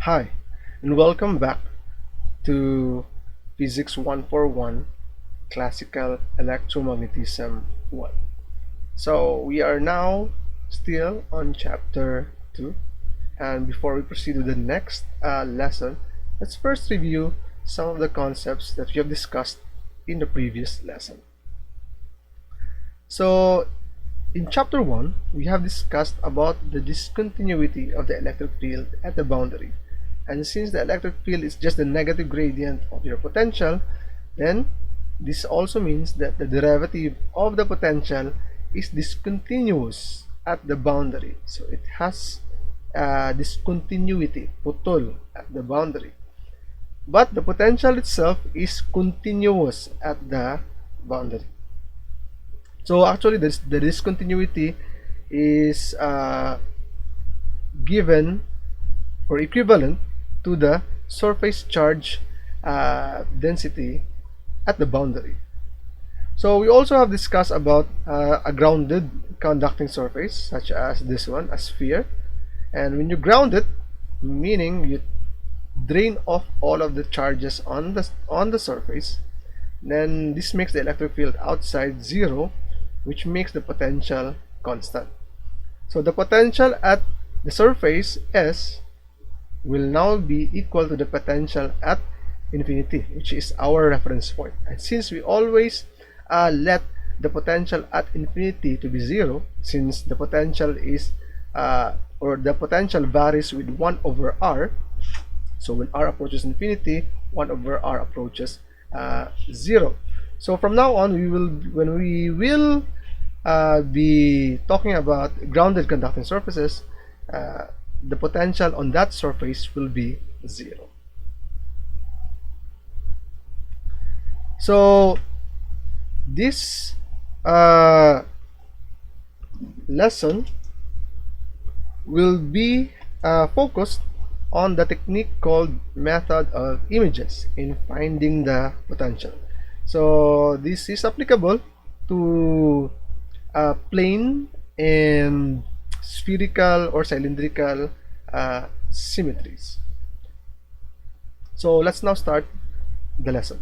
Hi, and welcome back to Physics 141 Classical Electromagnetism 1. So, we are now still on Chapter 2, and before we proceed to the next lesson, let's first review some of the concepts that we have discussed in the previous lesson. So, in Chapter 1, we have discussed about the discontinuity of the electric field at the boundary. And since the electric field is just the negative gradient of your potential, then this also means that the derivative of the potential is discontinuous at the boundary. So it has discontinuity, putol, at the boundary. But the potential itself is continuous at the boundary. So actually, the discontinuity is given or equivalent to the surface charge density at the boundary. So we also have discussed about a grounded conducting surface, such as this one, a sphere. And when you ground it, meaning you drain off all of the charges on the surface, then this makes the electric field outside zero, which makes the potential constant. So the potential at the surface S will now be equal to the potential at infinity, which is our reference point. And since we always let the potential at infinity to be zero, since the potential is or the potential varies with 1 over r, so when r approaches infinity, 1 over r approaches 0. So from now on, when we will be talking about grounded conducting surfaces, the potential on that surface will be 0. So this lesson will be focused on the technique called method of images in finding the potential. So this is applicable to plane and spherical or cylindrical symmetries. So let's now start the lesson.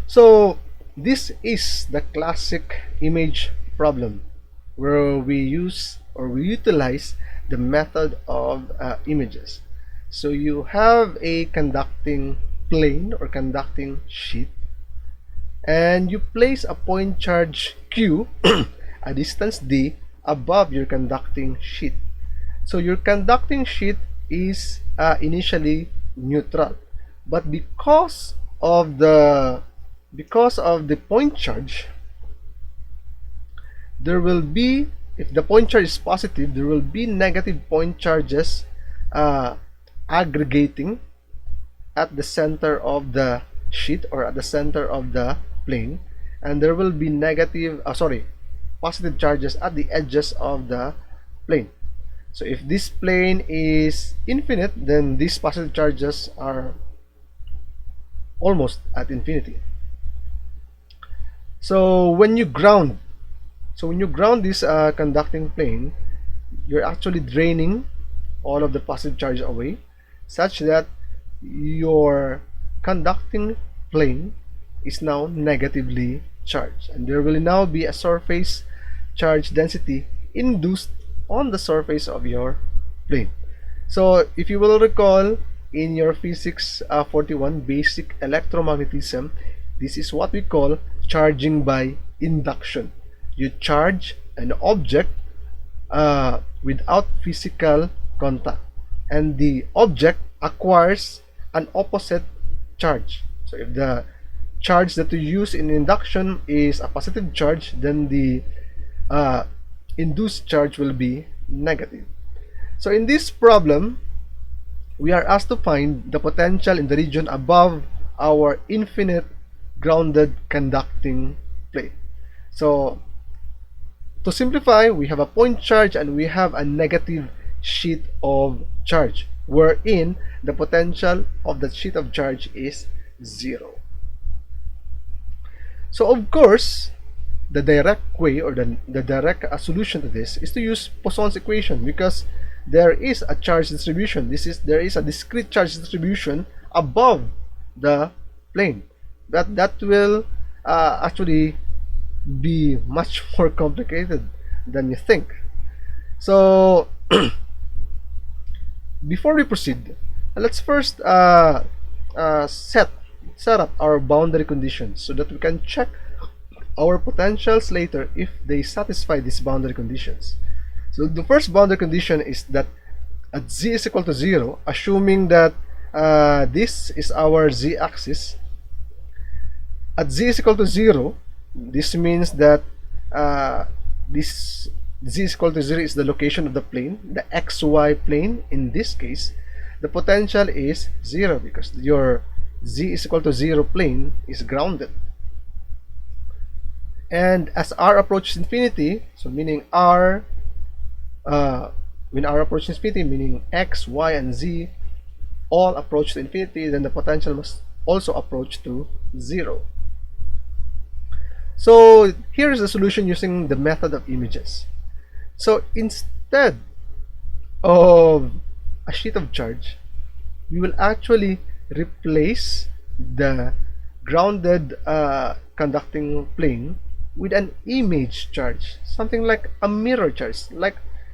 So this is the classic image problem where we use or we utilize the method of images. So you have a conducting plane or conducting sheet, and you place a point charge Q a distance d above your conducting sheet. So your conducting sheet is initially neutral, but because of the point charge, there will be, if the point charge is positive, there will be negative point charges aggregating at the center of the sheet or at the center of the plane, and there will be positive charges at the edges of the plane. So if this plane is infinite, then these positive charges are almost at infinity. So when you ground this conducting plane, you're actually draining all of the positive charge away, such that your conducting plane is now negatively charged, and there will now be a surface charge density induced on the surface of your plane. So if you will recall in your physics 41 basic electromagnetism, this is what we call charging by induction. You charge an object without physical contact, and the object acquires an opposite charge. So if the charge that you use in induction is a positive charge, then the induced charge will be negative. So in this problem, we are asked to find the potential in the region above our infinite grounded conducting plane. So to simplify, we have a point charge and we have a negative sheet of charge. wherein the potential of the sheet of charge is 0. So of course, the direct way, or the direct solution to this is to use Poisson's equation, because there is a charge distribution. There is a discrete charge distribution above the plane. That will actually be much more complicated than you think. So before we proceed, let's first set up our boundary conditions so that we can check our potentials later if they satisfy these boundary conditions. So the first boundary condition is that at z is equal to 0, assuming that this is our z-axis. At z is equal to 0, this means that this z is equal to 0 is the location of the plane, the xy plane. In this case, the potential is 0 because your z is equal to 0 plane is grounded. And as r approaches infinity, so meaning r, when r approaches infinity, meaning x, y, and z all approach to infinity, then the potential must also approach to 0. So here is the solution using the method of images. So instead of a sheet of charge, we will actually replace the grounded conducting plane with an image charge, something like a mirror charge,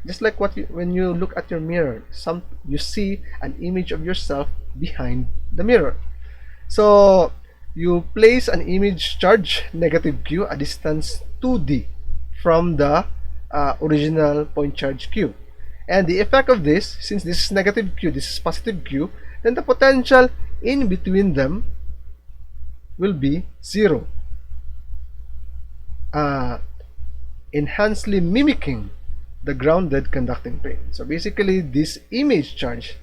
just like when you look at your mirror, you see an image of yourself behind the mirror. So you place an image charge negative q a distance 2d from the original point charge q, and the effect of this, since this is negative q, this is positive q, then the potential in between them will be 0, enhancedly mimicking the grounded conducting plane. So basically, this image charge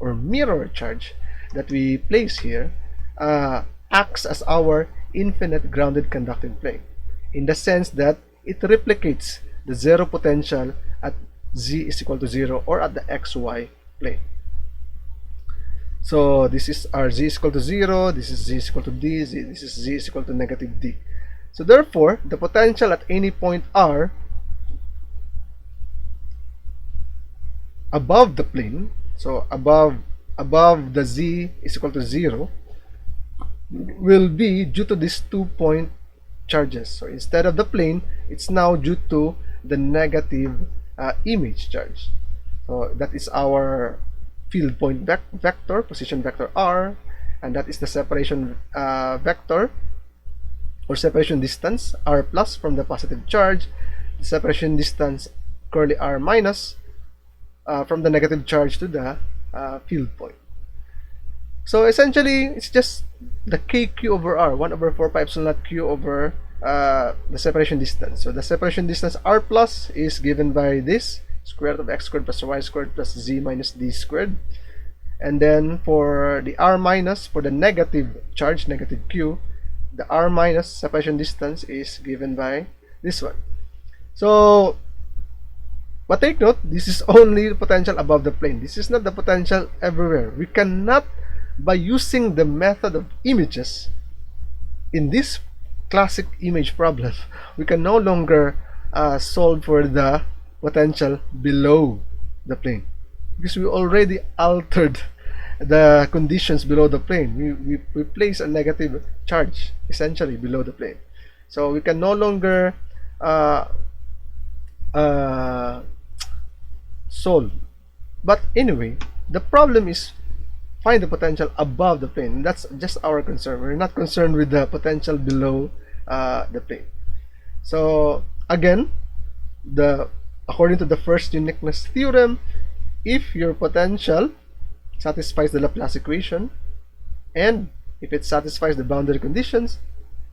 or mirror charge that we place here acts as our infinite grounded conducting plane, in the sense that it replicates the 0 potential at z is equal to 0 or at the xy plane. So this is our z is equal to 0, this is z is equal to d, this is z is equal to negative d. So therefore, the potential at any point r above the plane, so above the z is equal to 0, will be due to these 2-point charges. So instead of the plane, it's now due to the negative image charge. So that is our field point vector, position vector r, and that is the separation vector or separation distance r plus from the positive charge, the separation distance curly r minus from the negative charge to the field point. So essentially, it's just the kq over r, 1 over 4 pi epsilon naught q over the separation distance. So the separation distance r plus is given by this square root of x squared plus y squared plus z minus d squared. And then for the r minus, for the negative charge, negative q, the r minus separation distance is given by this one. So, but take note, this is only the potential above the plane. This is not the potential everywhere. We cannot, by using the method of images in this classic image problem, we can no longer solve for the potential below the plane, because we already altered the conditions below the plane. We place a negative charge essentially below the plane, so we can no longer solve. But anyway, the problem is find the potential above the plane. That's just our concern. We're not concerned with the potential below the plane. So again, according to the first uniqueness theorem, if your potential satisfies the Laplace equation and if it satisfies the boundary conditions,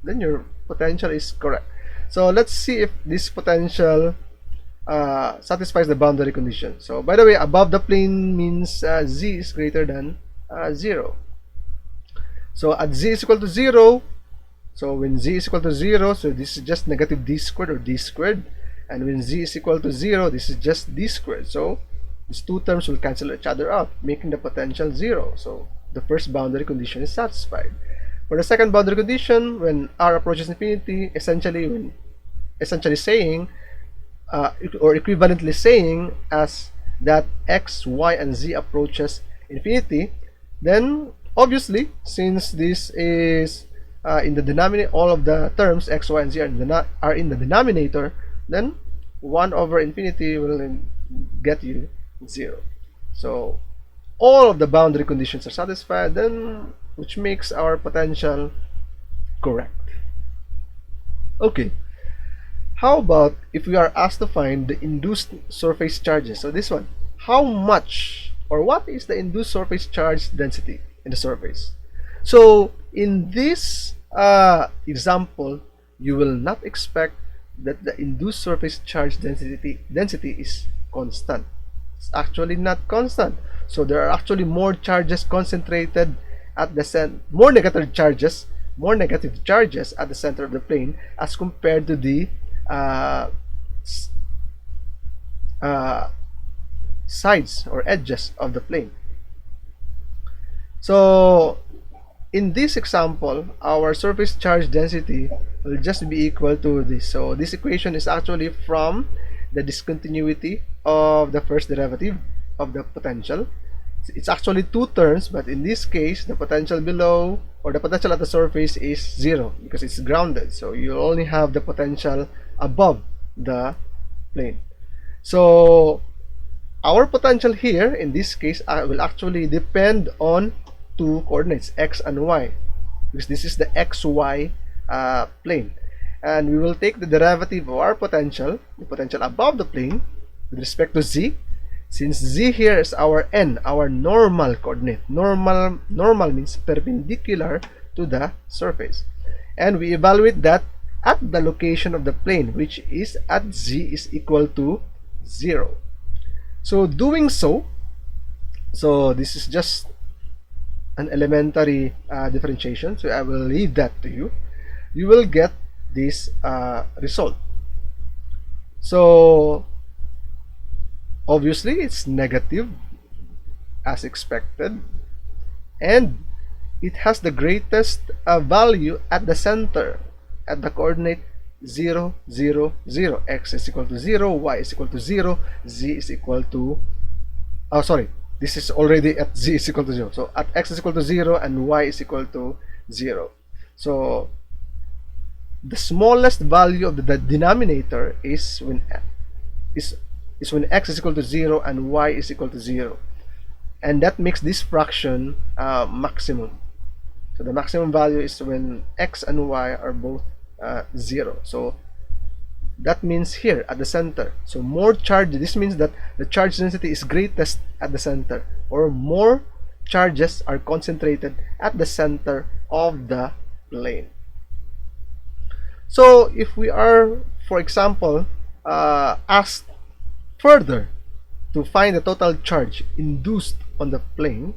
then your potential is correct. So let's see if this potential satisfies the boundary condition. So by the way, above the plane means z is greater than 0. So at z is equal to 0, so when z is equal to 0, so this is just negative d squared or d squared, and when z is equal to 0, this is just d squared. So these two terms will cancel each other out, making the potential zero. So the first boundary condition is satisfied. For the second boundary condition, when r approaches infinity, essentially saying, or equivalently saying, as that x, y, and z approaches infinity, then obviously, since this is in the denominator, all of the terms x, y, and z are in the denominator, then 1 over infinity will get you 0. So all of the boundary conditions are satisfied, then which makes our potential correct. Okay, how about if we are asked to find the induced surface charges? So this one, how much or what is the induced surface charge density in the surface? So in this example, you will not expect that the induced surface charge density is constant. It's actually not constant. So there are actually more charges concentrated at the more negative charges at the center of the plane as compared to the uh, sides or edges of the plane. So in this example, our surface charge density will just be equal to this. So this equation is actually from the discontinuity of the first derivative of the potential. It's actually two terms, but in this case, the potential below, or the potential at the surface, is 0 because it's grounded. So you only have the potential above the plane. So our potential here, in this case, will actually depend on two coordinates, x and y, because this is the xy plane. And we will take the derivative of our potential, the potential above the plane, with respect to z. Since z here is our n, our normal coordinate. Normal means perpendicular to the surface. And we evaluate that at the location of the plane, which is at z is equal to 0. So doing so this is just an elementary differentiation, so I will leave that to you. You will get this result. So obviously it's negative as expected, and it has the greatest value at the center, at the coordinate 0, 0, 0. X is equal to 0, y is equal to 0, z is equal to, oh sorry, this is already at z is equal to 0. So at x is equal to 0 and y is equal to 0. So the smallest value of the denominator is when x is equal to 0 and y is equal to 0. And that makes this fraction maximum. So the maximum value is when x and y are both 0. So that means here at the center. So more charge, this means that the charge density is greatest at the center, or more charges are concentrated at the center of the plane. So if we are, for example, asked further to find the total charge induced on the plane,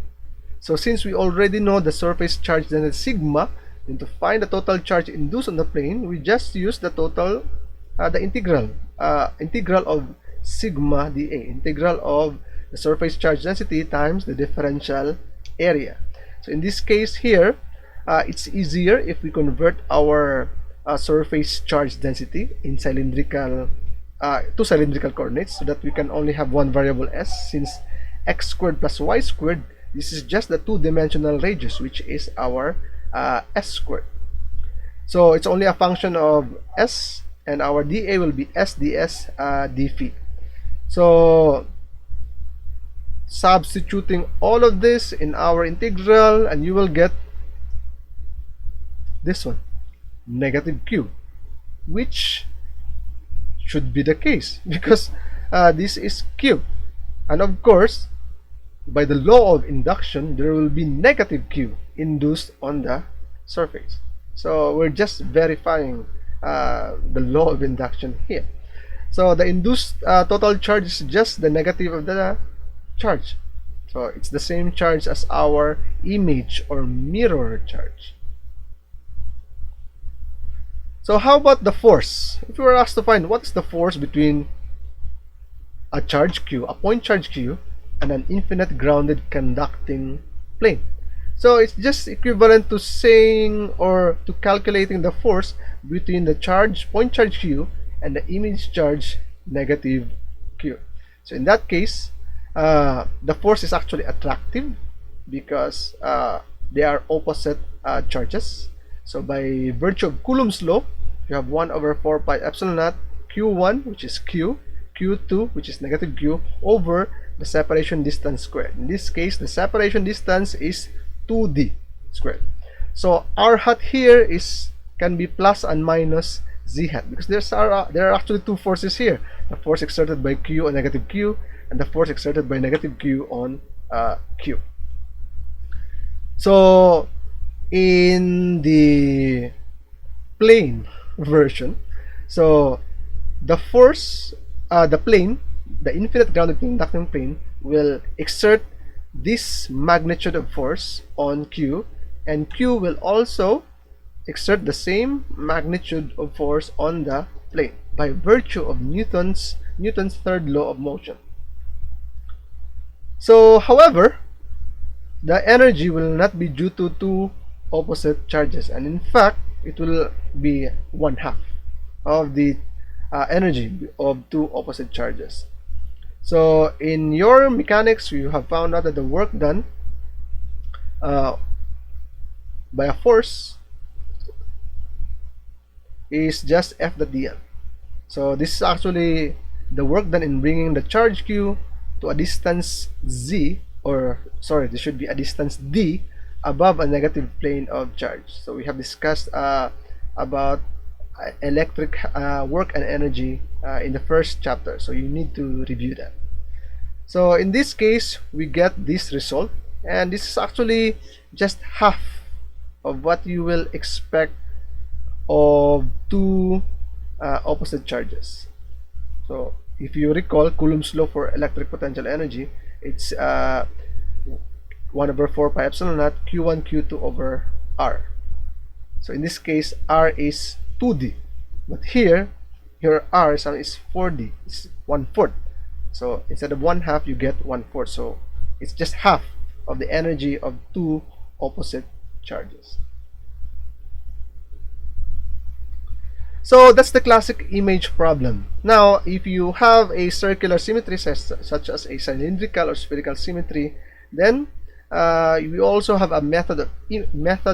so since we already know the surface charge density sigma, then to find the total charge induced on the plane, we just use the total, the integral of sigma dA, integral of the surface charge density times the differential area. So in this case here, it's easier if we convert our surface charge density in cylindrical to cylindrical coordinates, so that we can only have one variable s, since x squared plus y squared, this is just the two-dimensional radius, which is our s squared. So it's only a function of s, and our dA will be s ds d phi. So substituting all of this in our integral, and you will get this one, negative q, which should be the case because this is q, and of course by the law of induction there will be negative q induced on the surface. So we're just verifying the law of induction here. So the induced total charge is just the negative of the charge, so it's the same charge as our image or mirror charge. So how about the force? If we were asked to find what's the force between a charge q, a point charge q, and an infinite grounded conducting plane. So it's just equivalent to saying or to calculating the force between the charge point charge q and the image charge negative q. So in that case, the force is actually attractive because they are opposite charges. So by virtue of Coulomb's law, you have 1 over 4 pi epsilon naught q1, which is q, q2, which is negative q, over the separation distance squared. In this case, the separation distance is 2d squared. So r hat here is can be plus and minus z hat, because there are actually two forces here: the force exerted by q on negative q, and the force exerted by negative q on q. So in the plane version, so the force, the plane, the infinite grounded conducting plane will exert this magnitude of force on q, and q will also exert the same magnitude of force on the plane by virtue of Newton's third law of motion. So, however, the energy will not be due to two opposite charges, and in fact, it will be 1/2 of the energy of two opposite charges. So, in your mechanics, you have found out that the work done uh, by a force is just F dot dl. So this is actually the work done in bringing the charge q to a distance z, or sorry, this should be a distance d above a negative plane of charge. So we have discussed about electric work and energy in the first chapter, so you need to review that. So in this case, we get this result, and this is actually just half of what you will expect of two opposite charges. So if you recall Coulomb's law for electric potential energy, it's 1 over 4 pi epsilon naught q1 q2 over r. So in this case, r is 2d, but here your r is 4d, it's 1/4. So instead of 1/2, you get 1/4. So it's just half of the energy of two opposite charges. So that's the classic image problem. Now, if you have a circular symmetry such as a cylindrical or spherical symmetry, then we also have a method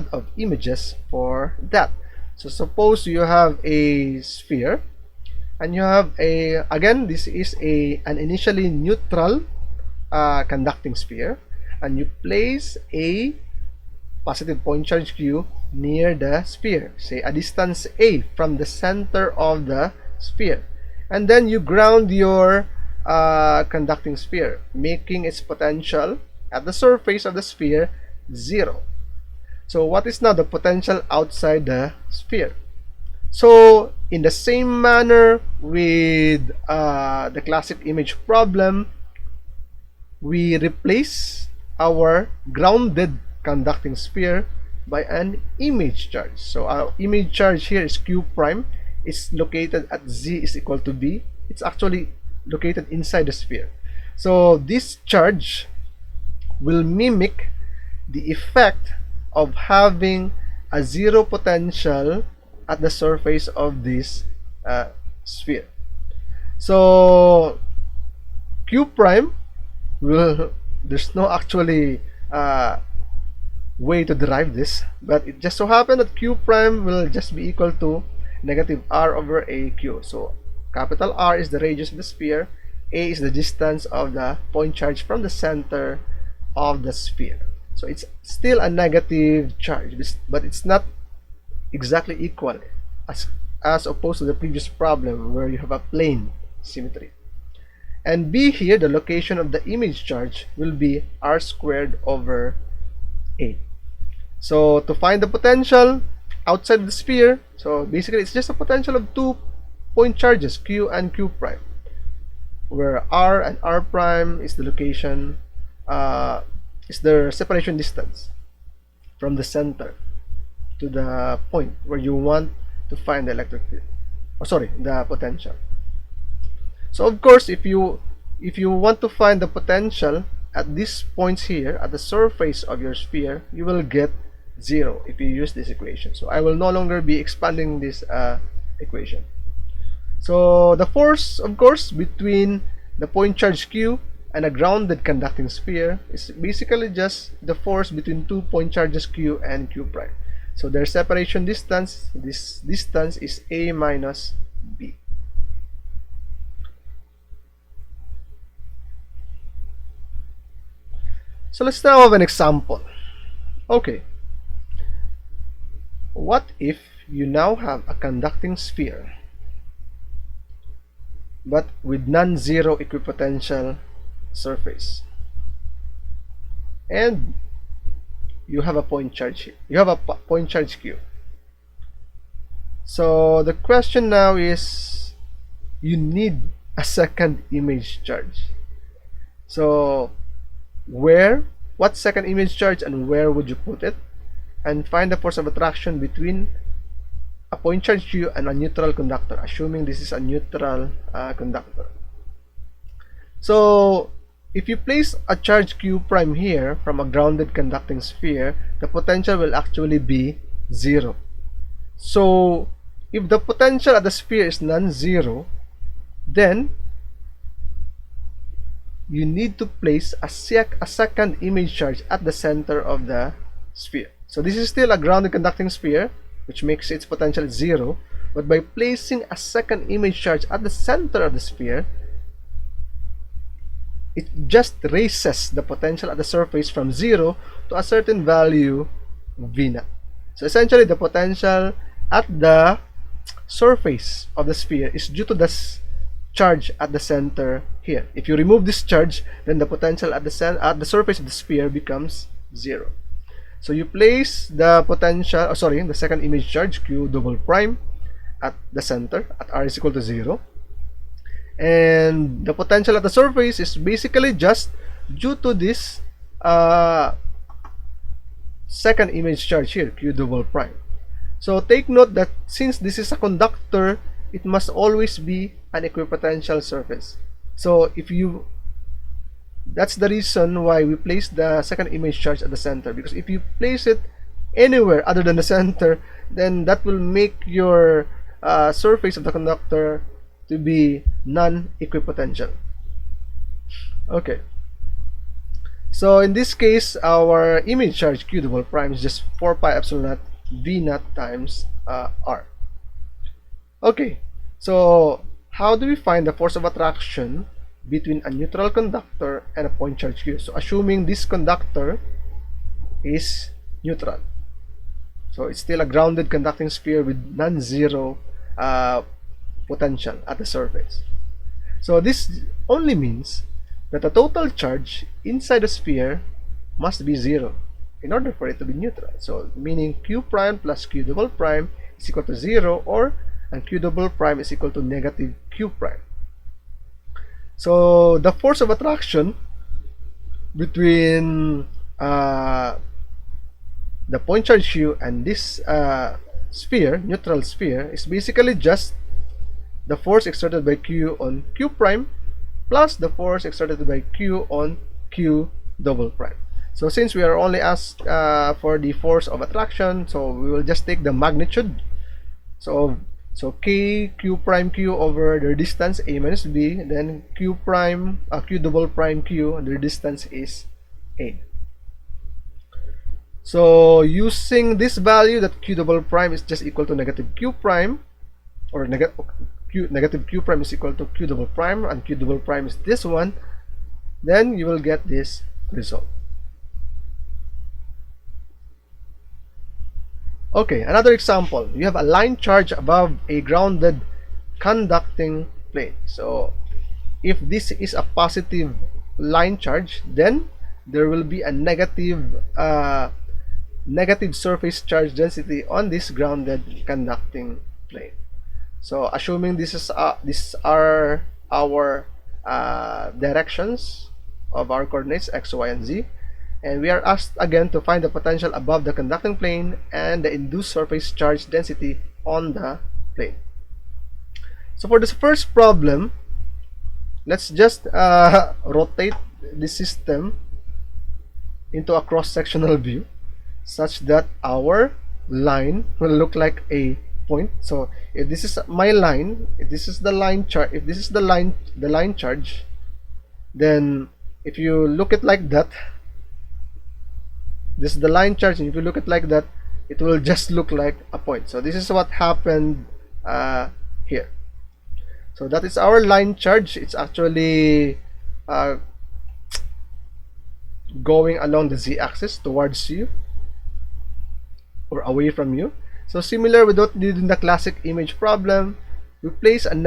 of images for that. So suppose you have a sphere, and you have again, this is an initially neutral conducting sphere, and you place a positive point charge q near the sphere, say a distance a from the center of the sphere, and then you ground your conducting sphere, making its potential at the surface of the sphere 0. So what is now the potential outside the sphere? So in the same manner with the classic image problem, we replace our grounded conducting sphere by an image charge. So our image charge here is q prime. It's located at z is equal to b. It's actually located inside the sphere. So this charge will mimic the effect of having a zero potential at the surface of this sphere. So q prime will, there's no actually way to derive this, but it just so happened that q prime will just be equal to negative r over aq. So capital R is the radius of the sphere, a is the distance of the point charge from the center of the sphere. So it's still a negative charge, but it's not exactly equal as opposed to the previous problem where you have a plane symmetry. And b here, the location of the image charge, will be r squared over a. So to find the potential outside the sphere, so basically it's just a potential of 2 point charges, q and q prime, where r and r prime is the location, is the separation distance from the center to the point where you want to find the electric field, the potential. So of course, if you if you want to find the potential at these points here at the surface of your sphere, you will get 0 if you use this equation. So I will no longer be expanding this equation. So the force, of course, between the point charge Q and a grounded conducting sphere is basically just the force between 2 point charges Q and Q prime. So their separation distance, this distance is A minus B. So let's now have an example. Okay, what if you now have a conducting sphere but with non-zero equipotential surface, and you have a point charge here. You have a point charge Q. So the question now is, you need a second image charge. So what second image charge and where would you put it? And find the force of attraction between a point charge Q and a neutral conductor, assuming this is a neutral conductor. So if you place a charge Q prime here from a grounded conducting sphere, the potential will actually be 0. So if the potential at the sphere is non-zero, then you need to place a second image charge at the center of the sphere. So this is still a grounded conducting sphere, which makes its potential 0, but by placing a second image charge at the center of the sphere, it just raises the potential at the surface from 0 to a certain value V0. So essentially, the potential at the surface of the sphere is due to the charge at the center here. If you remove this charge, then the potential at the surface of the sphere becomes 0. So you place the potential, the second image charge Q double prime at the center at r is equal to 0, and the potential at the surface is basically just due to this second image charge here, Q double prime. So take note that since this is a conductor, it must always be an equipotential surface. So that's the reason why we place the second image charge at the center, because if you place it anywhere other than the center, then that will make your surface of the conductor to be non-equipotential. Okay. So in this case, our image charge Q double prime is just 4 pi epsilon naught V naught times R. Okay, so how do we find the force of attraction between a neutral conductor and a point charge Q? So assuming this conductor is neutral, so it's still a grounded conducting sphere with non-zero potential at the surface. So this only means that the total charge inside the sphere must be 0 in order for it to be neutral. So meaning Q prime plus Q double prime is equal to 0, and Q double prime is equal to negative Q prime. So the force of attraction between the point charge Q and this sphere, neutral sphere, is basically just the force exerted by Q on Q prime plus the force exerted by Q on Q double prime. So since we are only asked for the force of attraction, so we will just take the magnitude. So K Q prime Q over the distance A minus B, then Q double prime Q, the distance is A. So using this value that Q double prime is just equal to negative Q prime, or negative Q prime is equal to Q double prime, and Q double prime is this one, then you will get this result. Okay, another example. You have a line charge above a grounded conducting plane. So if this is a positive line charge, then there will be a negative surface charge density on this grounded conducting plane. So assuming these are our directions of our coordinates x, y, and z, and we are asked again to find the potential above the conducting plane and the induced surface charge density on the plane. So for this first problem, let's just rotate the system into a cross-sectional view such that our line will look like a point. So if this is my line, if this is the line chart, if this is the line charge, then if you look at like that, this is the line charge, and if you look at like that, it will just look like a point. So this is what happened here. So that is our line charge. It's actually going along the z-axis towards you or away from you. So similar with what we did in the classic image problem, we place an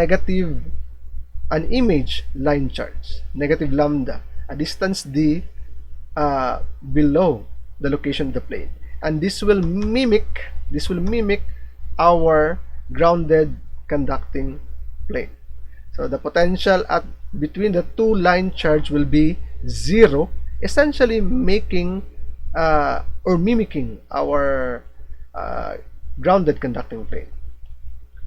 image line charge, negative lambda, a distance d below the location of the plane, and this will mimic our grounded conducting plane. So the potential at between the two line charge will be 0, essentially making or mimicking our grounded conducting plane.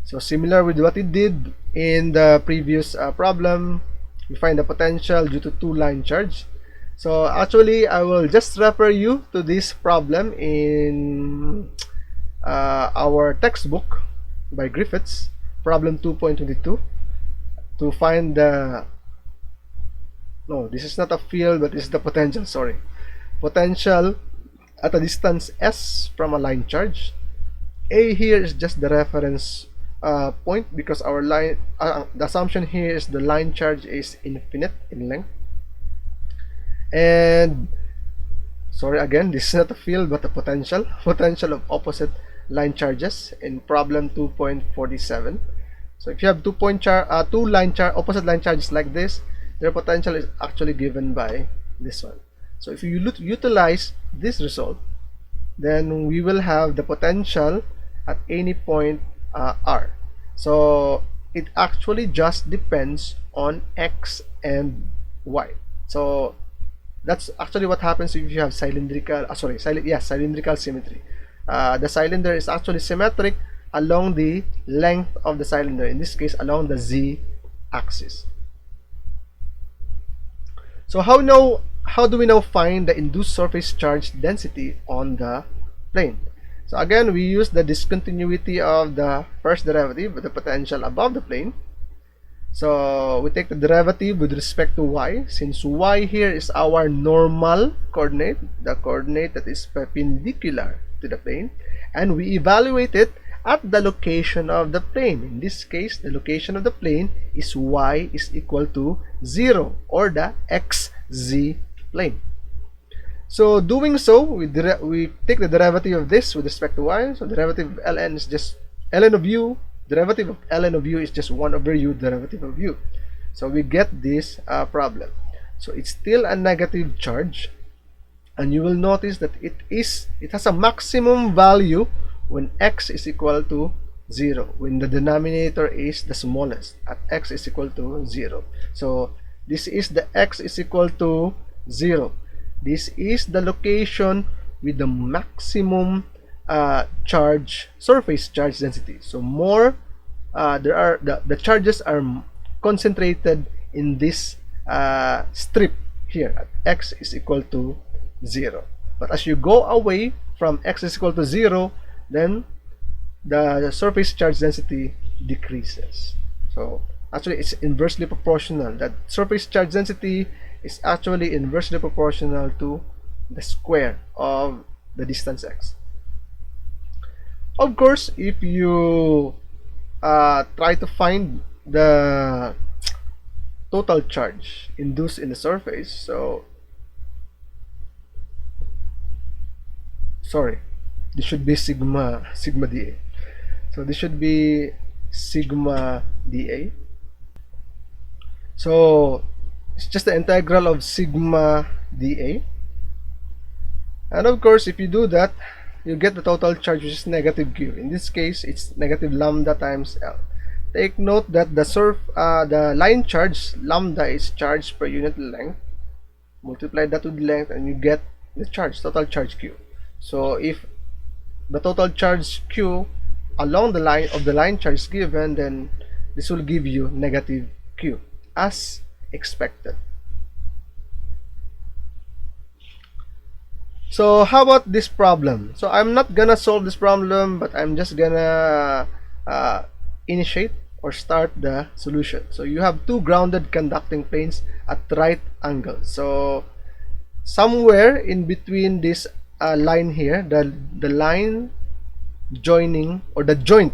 So similar with what we did in the previous problem, we find the potential due to two line charge. So actually, I will just refer you to this problem in our textbook by Griffiths, problem 2.22, to find the, no, this is not a field, but this is the potential, sorry. Potential at a distance s from a line charge. A here is just the reference point, because our line, the assumption here is the line charge is infinite in length. And sorry, again, this is not a field but a potential of opposite line charges in problem 2.47. So if you have opposite line charges like this, their potential is actually given by this one. So if you utilize this result, then we will have the potential at any point r. So it actually just depends on x and y. So that's actually what happens if you have cylindrical symmetry. The cylinder is actually symmetric along the length of the cylinder, in this case along the z-axis. So how do we now find the induced surface charge density on the plane? So again, we use the discontinuity of the first derivative with the potential above the plane. So we take the derivative with respect to y, since y here is our normal coordinate, the coordinate that is perpendicular to the plane, and we evaluate it at the location of the plane. In this case, the location of the plane is y is equal to 0, or the xz plane. So doing so, we take the derivative of this with respect to y. So derivative of ln is just ln of u. Derivative of ln of u is just 1 over u derivative of u. So we get this problem. So it's still a negative charge, and you will notice that it has a maximum value when x is equal to 0, when the denominator is the smallest, at x is equal to 0. So this is the x is equal to 0. This is the location with the maximum surface charge density. So more the charges are concentrated in this strip here at x is equal to 0. But as you go away from x is equal to 0, then the surface charge density decreases. So actually it's inversely proportional. That surface charge density is actually inversely proportional to the square of the distance x. Of course, if you try to find the total charge induced in the surface, so sorry, this should be sigma dA. So this should be sigma dA. So it's just the integral of sigma dA, and of course if you do that, you get the total charge, which is negative q. In this case, it's negative lambda times L. Take note that the line charge lambda is charge per unit length. Multiply that with length, and you get the charge, total charge q. So if the total charge q along the line of the line charge is given, then this will give you negative q, as expected. So how about this problem? So I'm not gonna solve this problem, but I'm just gonna uh, initiate or start the solution. So you have two grounded conducting planes at right angles. So somewhere in between this line here, the line joining, or the joint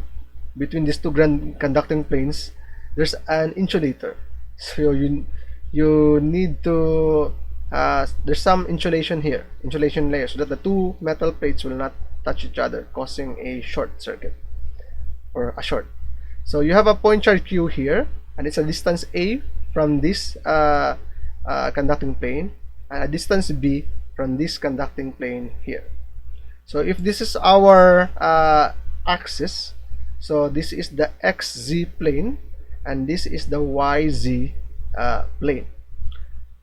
between these two conducting planes, there's an insulator. So you need to there's some insulation here, insulation layer, so that the two metal plates will not touch each other, causing a short circuit or a short. So you have a point charge Q here, and it's a distance A from this conducting plane, and a distance B from this conducting plane here. So if this is our axis, so this is the XZ plane, and this is the YZ plane.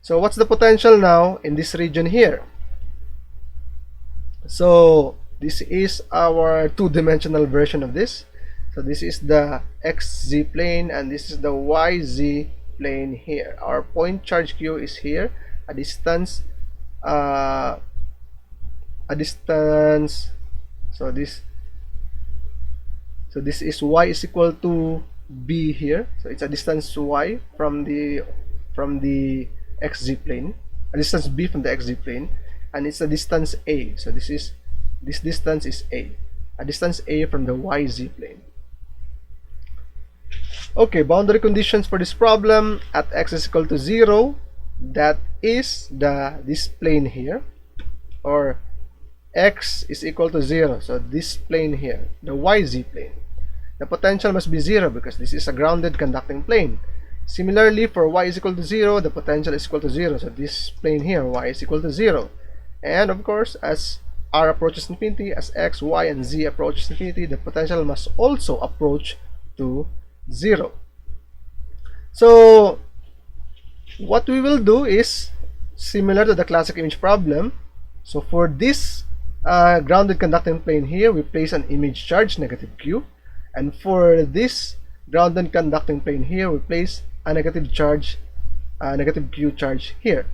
So what's the potential now in this region here? So this is our two-dimensional version of this. So this is the XZ plane, and this is the YZ plane here. Our point charge Q is here, a distance so this is y is equal to b here. So it's a distance y from the xz plane, a distance b from the xz plane, and it's a distance a. So this distance is a distance a from the yz plane. Okay, boundary conditions for this problem at x is equal to 0. That is this plane here, or x is equal to 0. So this plane here, the yz plane, the potential must be 0 because this is a grounded conducting plane. Similarly, for y is equal to 0, the potential is equal to 0. So this plane here, y is equal to 0. And of course, as r approaches infinity, as x, y, and z approaches infinity, the potential must also approach to 0. So what we will do is similar to the classic image problem. So for this grounded conducting plane here, we place an image charge, negative q, and for this grounded conducting plane here, we place a negative charge, negative q charge here.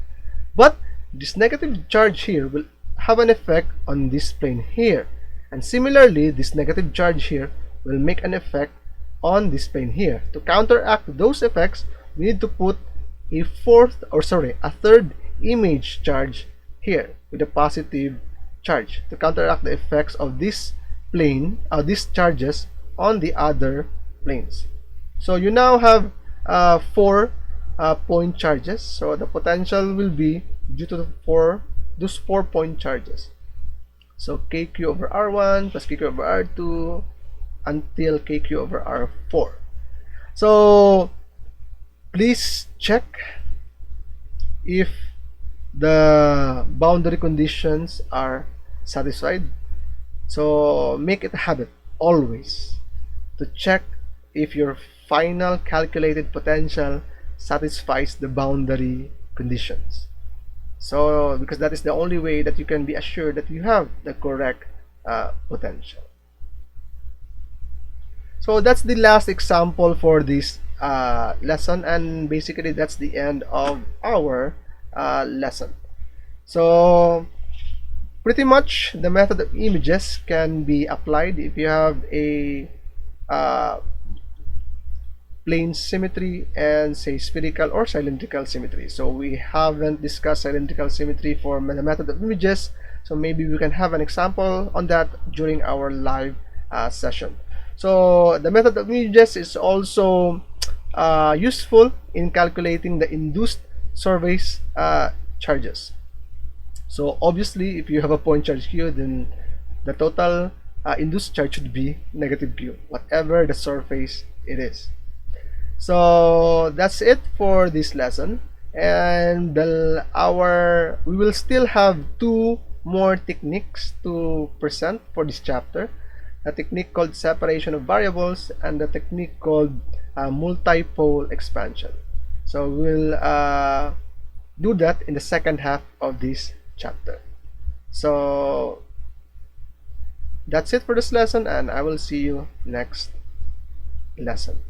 But this negative charge here will have an effect on this plane here, and similarly, this negative charge here will make an effect on this plane here. To counteract those effects, we need to put a third image charge here with a positive charge to counteract the effects of this plane, these charges on the other planes. So you now have 4 point charges. So the potential will be due to those 4 point charges. So kq over r1 plus kq over r2 until kq over r4. So please check if the boundary conditions are satisfied. So make it a habit always to check if your final calculated potential satisfies the boundary conditions. So because that is the only way that you can be assured that you have the correct potential. So that's the last example for this lesson, and basically that's the end of our lesson. So pretty much the method of images can be applied if you have a plane symmetry and say spherical or cylindrical symmetry. So we haven't discussed cylindrical symmetry for the method of images, so maybe we can have an example on that during our live session. So the method of images is also useful in calculating the induced surface charges. So obviously, if you have a point charge Q, then the total induced charge should be negative Q, whatever the surface it is. So that's it for this lesson, and we will still have 2 more techniques to present for this chapter: a technique called separation of variables and the technique called multipole expansion. So we'll do that in the second half of this chapter. So that's it for this lesson, and I will see you next lesson.